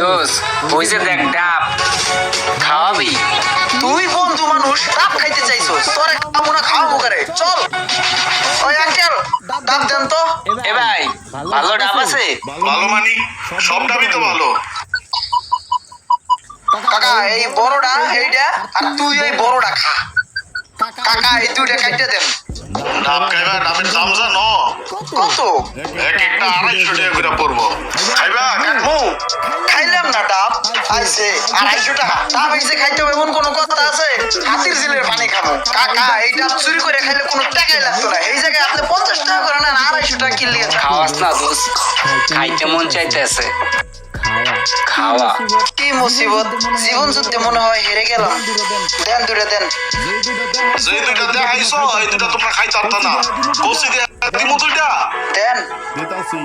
দোষ ওই যে দেখ ডাব খাওয়াবি? তুই বন্ধু মানুষ ডাব খাইতে চাইছস, তোরে খাবো না খাওয়াবো করে, চল। ওই আঙ্কেল ডাব দেন তো। এ ভাই ভালো ডাব আছে? ভালো মানি সব ডাবই তো ভালো। কাকা এই বড়টা এইটা, আর তুই এই বড়টা খা। কাকা এই দুইটা কাটতে দেন। ডাব খাইবা, ডাবের দাম জানো? কত? এক একটা 250 টাকা করে পড়বো। খাইবা? কাটবো? খাইলাম না ডাব, আইছে 250 টাকা। ডাব আইছে খাইতে হবে এমন কোনো কথা আছে? হাতির ঝিলের পানি খাবো। কাকা এই ডাব চুরি করে খাইলে কোনো টাকাই লাগতো না, এই জায়গায় আপনি 50 টাকা করে নেন, 250 টাকা কিনলে খাওয়াস না দোষ, খাইতে মন চাইতেছে। খাওয়া কি মুসিবত, জীবন যুদ্ধে মনে হয় হেরে গেলাম। দেন দুইটা দেন। যে দুইটা দেখাইছো এই দুইটা তোমরা খাইতে পারতা না। কষি দিয়ে দিমু দুইটা। দেন। দিতাছি